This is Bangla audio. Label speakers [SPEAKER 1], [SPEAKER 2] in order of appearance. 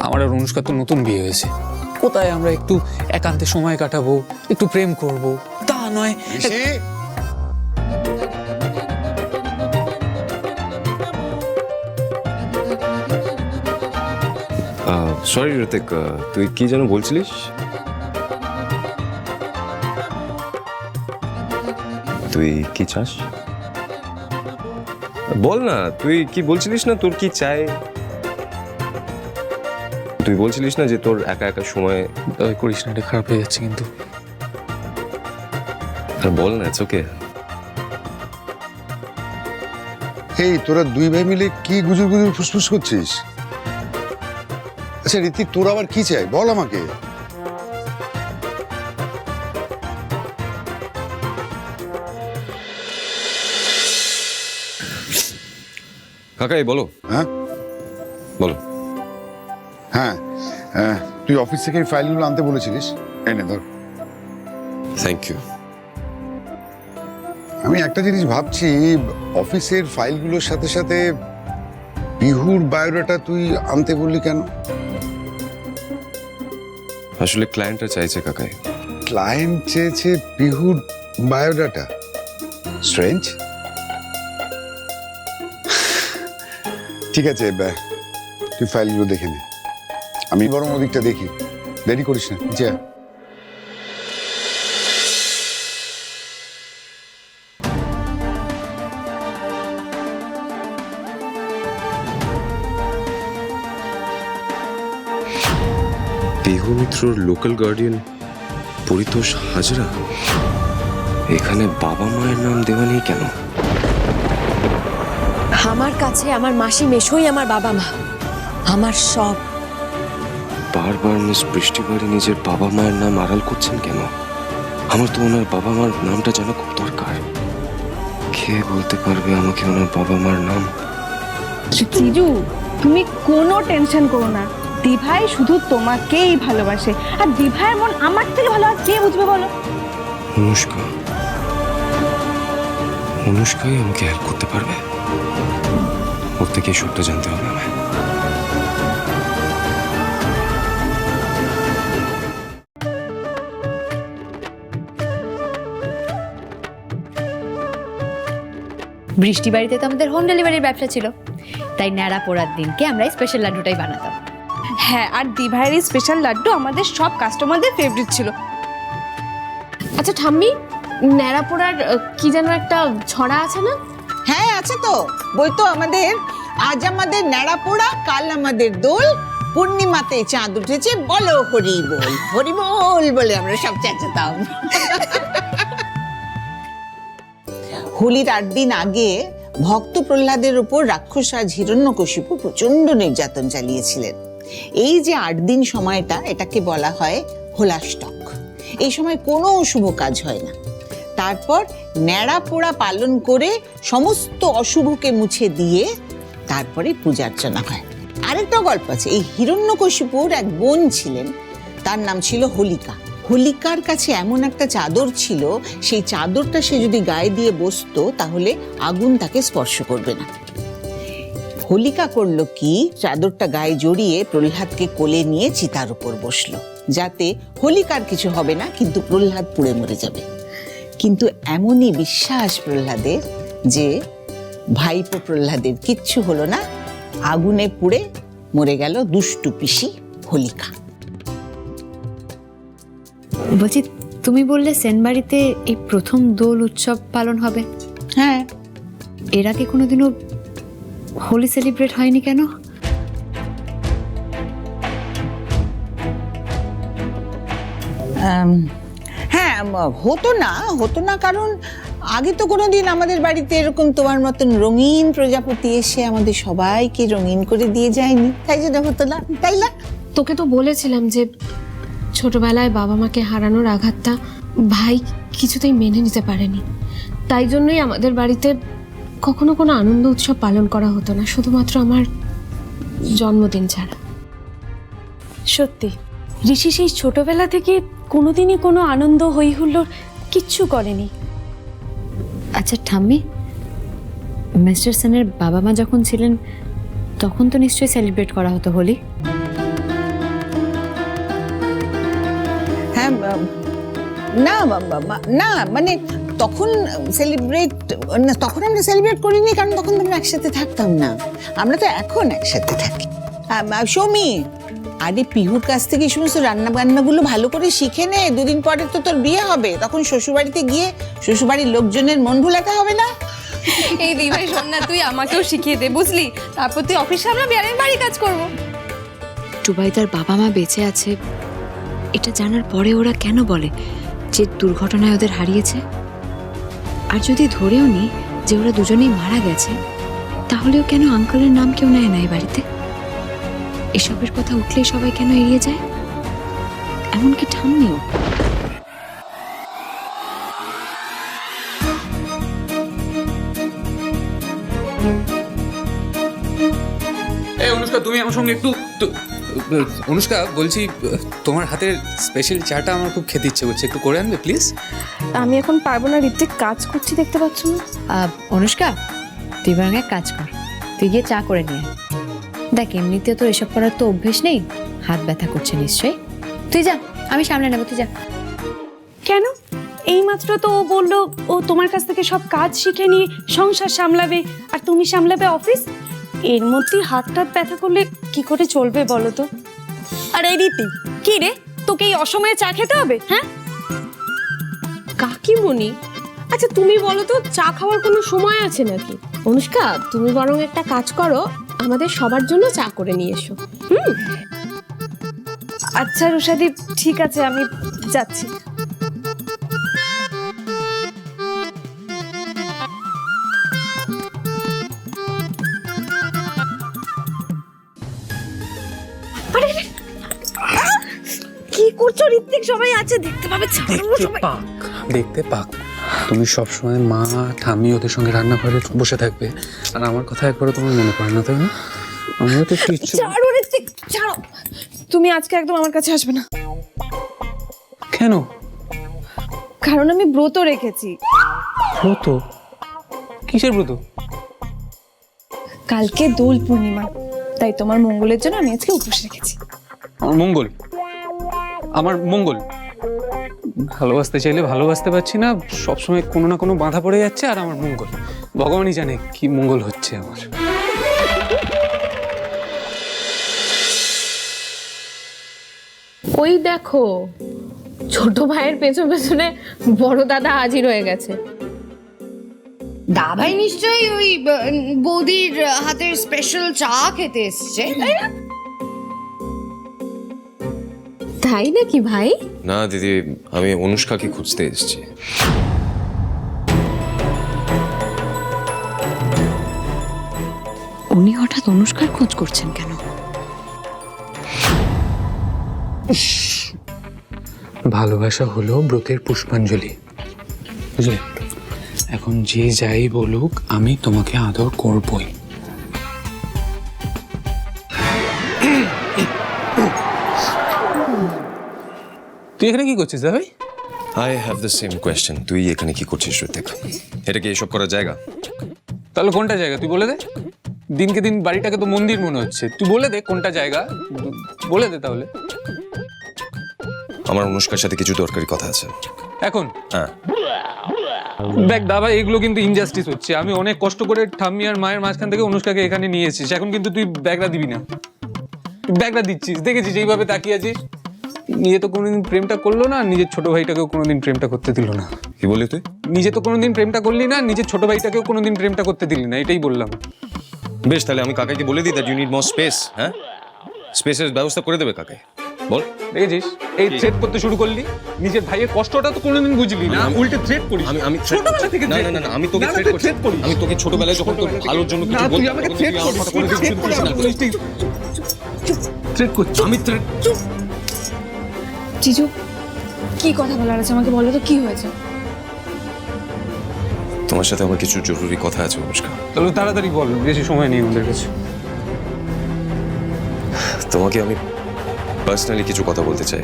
[SPEAKER 1] আমার আর অনুষ্কা তো নতুন বিয়ে হয়েছে, কোথায় আমরা একটু একান্তে সময় কাটাবো, একটু প্রেম করব, তা নয়।
[SPEAKER 2] সরি ঋতিক, তুই কি যেন বলছিলিস? তুই কি চাস বল না, তুই কি বলছিলিস না তোর কি চাই? তুই বলছিলিস না যে তোর একা একা সময়
[SPEAKER 1] দয়া করিস না, এটা খারাপ হয়ে যাচ্ছে কিন্তু।
[SPEAKER 2] বল না, ইটস ওকে।
[SPEAKER 3] এই তোরা দুই ভাই মিলে কি গুজুর গুজুর ফুসফুস করছিস? আচ্ছা ঋতিক, তোর আবার কি চাই বল আমাকে।
[SPEAKER 2] কাকাই বলো।
[SPEAKER 3] হ্যাঁ
[SPEAKER 2] বলো।
[SPEAKER 3] হ্যাঁ, তুই অফিস থেকে এই ফাইলগুলো আনতে বলেছিলিস, এনে ধর।
[SPEAKER 2] Thank you.
[SPEAKER 3] আমি একটা জিনিস ভাবছি, অফিসের ফাইলগুলোর সাথে সাথে বিহুর বায়োডাটা তুই আনতে বললি কেন?
[SPEAKER 2] আসলে ক্লায়েন্টরা চাইছে কাকাই।
[SPEAKER 3] ক্লায়েন্ট চেয়েছে বিহুর বায়োডাটা? স্ট্রেঞ্জ। ঠিক আছে, তুই ফাইলগুলো দেখে নে, আমি বরং ওদিকটা দেখি। দেরি করিস না, যা।
[SPEAKER 2] বিহু মিত্রর লোকাল গার্ডিয়ান পরিতোষ হাজরা এখানে বাবা মায়ের নাম দেওয়া নেই কেন?
[SPEAKER 4] আমার কাছে আমার মাসি মেশোই আমার বাবা মা, আমার সব।
[SPEAKER 2] বারবার মিস বৃষ্টিবাড়ি নিজের বাবা মায়ের নাম আড়াল করছেন কেন? আমার তো ওনার বাবা মার নামটা জানা খুব দরকার। কে বলতে পারবে আমাকে ওনার বাবা মার নাম?
[SPEAKER 5] জিজু, তুমি কোনো টেনশন করো না, দিভাই শুধু তোমাকেই ভালোবাসে। আর দিভাইয়ের মন আমার থেকে ভালো আর কে বুঝবে বলো?
[SPEAKER 2] অনুষ্কা, অনুষ্কাই আমাকে হেল্প করতে পারবে। ওর থেকে সবটা জানতে হবে আমায়।
[SPEAKER 4] বৃষ্টি বাড়িতে তো আমাদের হোম ডেলিভারির ব্যবসা ছিল, তাই ন্যাড়া পোড়ার দিনকে আমরা স্পেশাল লাড্ডুটাই বানাতাম।
[SPEAKER 5] হ্যাঁ, আর দিভাইয়ের এই স্পেশাল লাড্ডু আমাদের সব কাস্টমারদের ফেভারিট ছিল।
[SPEAKER 6] আচ্ছা ঠাম্মি, ন্যাড়া পোড়ার কি যেন একটা ছড়া আছে না?
[SPEAKER 7] হ্যাঁ আছে তো, বলতো আমাদের আজ আমাদের ন্যাড়া পোড়া, কাল আমাদের দোল, পূর্ণিমাতে চাঁদ উঠেছে, বলো হরি বল, হরি বল বলে আমরা সব চেঁচাতাম। হোলির 8 দিন আগে ভক্ত প্রহ্লাদের উপর রাক্ষসরাজ হিরণ্যকশিপু প্রচন্ড নির্যাতন চালিয়েছিলেন। এই যে 8 দিন সময়টা, এটাকে বলা হয় হোলাষ্টক। এই সময় কোনো অশুভ কাজ হয় না। তারপর ন্যাড়া পোড়া পালন করে সমস্ত অশুভকে মুছে দিয়ে তারপরে পূজা অর্চনা হয়। আরেকটা গল্প আছে, এই হিরণ্যকশিপুর এক বোন ছিলেন, তার নাম ছিল হোলিকা। হোলিকার কাছে এমন একটা চাদর ছিল, সেই চাদরটা সে যদি গায়ে দিয়ে বসতো তাহলে আগুন তাকে স্পর্শ করবে না। হোলিকা করলো কি, চাদরটা গায়ে জড়িয়ে প্রহ্লাদকে কোলে নিয়ে চিতার উপর বসলো, যাতে হোলিকার কিছু হবে না, কিন্তু প্রহ্লাদ পুড়ে মরে যাবে। কিন্তু এমনই বিশ্বাস প্রহ্লাদের যে ভাইপো প্রহ্লাদের কিচ্ছু হলো না, আগুনে পুড়ে মরে গেল দুষ্টু পিসি হোলিকা।
[SPEAKER 4] বলছি, তুমি বললে সেনবাড়িতে এই প্রথম দোল উৎসব পালন হবে?
[SPEAKER 7] হ্যাঁ,
[SPEAKER 4] এর আগে কোনোদিনও হোলি সেলিব্রেট হয়নি কেন?
[SPEAKER 7] হ্যাঁ, হতো না কারণ আগে তো কোনোদিন আমাদের বাড়িতে এরকম তোমার মতন রঙিন প্রজাপতি এসে আমাদের সবাইকে রঙিন করে দিয়ে যায়নি, তাই জন্য হতো না, তাই না?
[SPEAKER 6] তোকে তো বলেছিলাম যে ছোটবেলায় বাবা মাকে হারানোর আঘাতটা ভাই কিছুতেই মেনে নিতে পারেনি, তাই জন্যই আমাদের বাড়িতে কখনো কোনো আনন্দ উৎসব পালন করা হতো না, শুধুমাত্র আমার জন্মদিন ছাড়া।
[SPEAKER 5] সত্যি, ঋষি সেই ছোটবেলা থেকে কোনোদিনই কোনো আনন্দ হই হুল্লোড় কিচ্ছু করেনি।
[SPEAKER 4] আচ্ছা ঠাম্মি, মিস্টার সেনের বাবা মা যখন ছিলেন তখন তো নিশ্চয়ই সেলিব্রেট করা হতো হোলি?
[SPEAKER 7] হ্যাঁ না না মানে তখন তখন আমরা সেলিব্রেট করিনি, কারণ তখন তো আমরা একসাথে থাকতাম না। আমরা তো এখন একসাথে থাকি। সৌমি, আরে পিহুর কাছ থেকে এই সমস্ত রান্না বান্নাগুলো ভালো করে শিখে নে, দুদিন পরে তো তোর বিয়ে হবে, তখন শ্বশুরবাড়িতে গিয়ে শ্বশুরবাড়ির লোকজনের মন ভোলাতে হবে না।
[SPEAKER 8] এই দিভাই শোন না, তুই আমাকেও শিখিয়ে দে বুঝলি, তারপর তুই অফিস সামলাবি আর আমি বাড়ি কাজ করবো।
[SPEAKER 4] টুবাই তার বাবা মা বেঁচে আছে এটা জানার পরে ওরা কেন বলে যে দুর্ঘটনায় ওদের হারিয়েছে? আর যদি ধরেও নি যে ওরা দুজনেই মারা গেছে, তাহলেও কেন আঙ্কেলের নাম কেউ নেয় না এই বাড়িতে? এসবের কথা উঠলেই সবাই কেন এড়িয়ে যায়? এমনকি ঠাম্মিও।
[SPEAKER 1] এই অনুষ্কা, তুমি আমার সঙ্গে একটু অনুষ্কা বলছি, তোমার হাতের স্পেশাল চাটা আমার খুব খেতে ইচ্ছে করছে, একটু করে আনবে প্লিজ?
[SPEAKER 5] আমি এখন পারবো না, ঋত্বিক কাজ করছি, দেখতে পাচ্ছ না?
[SPEAKER 4] অনুষ্কা, তুই বরং এক কাজ কর, তুই গিয়ে চা করে নিয়ে আয়। দেখ এমনিতেও তো এসব করার তো অভ্যেস নেই, হাত ব্যথা করছে নিশ্চয়ই। তুই যা, আমি সামলে নেবো, তুই যা।
[SPEAKER 5] কেন? এইমাত্র তো ও বললো ও তোমার কাছ থেকে সব কাজ শিখে নিয়ে সংসার সামলাবে আর তুমি সামলাবে অফিস। এর মধ্যে হাত টাত ব্যথা করলে কি করে চলবে বলো তো? আর এই রীতি কি রে, তোকে এই অসময়ে চা খেতে হবে? হ্যাঁ
[SPEAKER 6] কাকিমণি, আচ্ছা তুমি বলো তো, চা খাওয়ার কোনো সময় আছে নাকি? অনুষ্কা, তুমি বরং একটা কাজ করো, আমাদের সবার জন্য চা করে নিয়ে এসো।
[SPEAKER 5] আচ্ছা রুষাদি, ঠিক আছে, আমি যাচ্ছি। কি করছো ঋত্বিক? সবাই আছে, দেখতে পাবে,
[SPEAKER 1] দেখতে পাক। তুমি সবসময় মা ঠাম্মি ওদের সঙ্গে রান্নাঘরে বসে থাকবে, আর আমার কথা একবারও তোমার মনে পড়ে না, তাই না? আমিও তো একটু ইচ্ছে।
[SPEAKER 5] ছাড়ো ঋত্বিক, ছাড়ো। তুমি আজকে একদম আমার কাছে আসবে না।
[SPEAKER 1] কেন?
[SPEAKER 5] কারণ আমি ব্রত রেখেছি।
[SPEAKER 1] ব্রত? কিসের ব্রত?
[SPEAKER 5] কালকে দোল পূর্ণিমা, তাই তোমার মঙ্গলের জন্য আমি আজকে উপোস রেখেছি।
[SPEAKER 1] আমার মঙ্গল? আমার মঙ্গল? ভালোবাসতে চাইলে ভালোবাসতে পারছি না, সবসময় কোনো না কোনো বাধা পড়ে যাচ্ছে, আর আমার মঙ্গল ভগবানই জানে কি মঙ্গল হচ্ছে আমার।
[SPEAKER 6] ওই দেখো, ছোট ভাইয়ের পেছনে পেছনে বড় দাদা হাজির হয়ে গেছে।
[SPEAKER 8] দাভাই নিশ্চয়ই ওই বৌদির হাতের স্পেশাল চা খেতে এসছে, তাই না?
[SPEAKER 6] তাই নাকি ভাই?
[SPEAKER 2] না দিদি, আমি অনুষ্কাকে খুঁজতে এসেছি।
[SPEAKER 4] উনি হঠাৎ অনুষ্কার খোঁজ করছেন কেন?
[SPEAKER 1] ভালোবাসা হলো ব্রতের পুষ্পাঞ্জলি, বুঝলে? এখন যে যাই বলুক, আমি তোমাকে আদর করবই। তুই এখানে কি করছিস ভাই?
[SPEAKER 2] I have the same question. তুই এখানে কি করছিস ঋত্বিক? এটা কি এসব করার জায়গা?
[SPEAKER 1] তাহলে কোনটা জায়গা তুই বলে দে। দিনকে দিন বাড়িটাকে তো মন্দির মনে হচ্ছে, তুই বলে দে কোনটা জায়গা, বলে দে তাহলে।
[SPEAKER 2] আমার অনুষ্কার সাথে কিছু দরকারি কথা আছে
[SPEAKER 1] এখন?
[SPEAKER 2] হ্যাঁ।
[SPEAKER 1] দেখ দাদা, এগুলো কিন্তু ইনজাস্টিস হচ্ছে। আমি অনেক কষ্ট করে ঠাম্মি আর মায়ের মাঝখান থেকে অনুষ্কাকে এখানে নিয়ে এসেছিস, এখন কিন্তু তুই ব্যাগটা দিবি না। ব্যাগটা দিচ্ছিস, দেখেছিস এইভাবে তাকিয়ে আছিস। নিজে তো কোনোদিন প্রেমটা করলো না, নিজের ছোট ভাইটাকেও কোনোদিন প্রেমটা করতে দিল না।
[SPEAKER 2] কি বললি তুই?
[SPEAKER 1] নিজে তো কোনোদিন প্রেমটা করলি না, নিজের ছোট ভাইটাকেও কোনোদিন প্রেমটা করতে দিলি না, এটাই বললাম।
[SPEAKER 2] বেশ, তাহলে আমি কাকাকে বলে দিই that you need more space. হ্যাঁ, স্পেসের ব্যবস্থা করে দেবে কাকে, বল।
[SPEAKER 1] দেখেছিস, এই থ্রেট করতে শুরু করলি। নিজের ভাইয়ের কষ্টটা তো কোনোদিন বুঝলি না, উল্টে থ্রেট করিস।
[SPEAKER 2] আমি
[SPEAKER 1] ছোটবেলা থেকে
[SPEAKER 2] না না না, আমি তোকে থ্রেট করছি। আমি তোকে ছোটবেলায় যখন তোর ভালোর জন্য কিছু বলতাম, তখন তুই আমার কথা কোনোদিন শুনতিস না।
[SPEAKER 1] থ্রেট করছিস? আমি থ্রেট?
[SPEAKER 5] জিজু, কি কথা বলার আছে আমাকে বলো তো, কি হয়েছে?
[SPEAKER 2] তোমার সাথে আমার কিছু জরুরি কথা আছে অনুষ্কা।
[SPEAKER 1] তাহলে তাড়াতাড়ি বল, বেশি সময় নেই আমাদের কাছে।
[SPEAKER 2] তোমাকে আমি পার্সোনালি কিছু কথা বলতে চাই।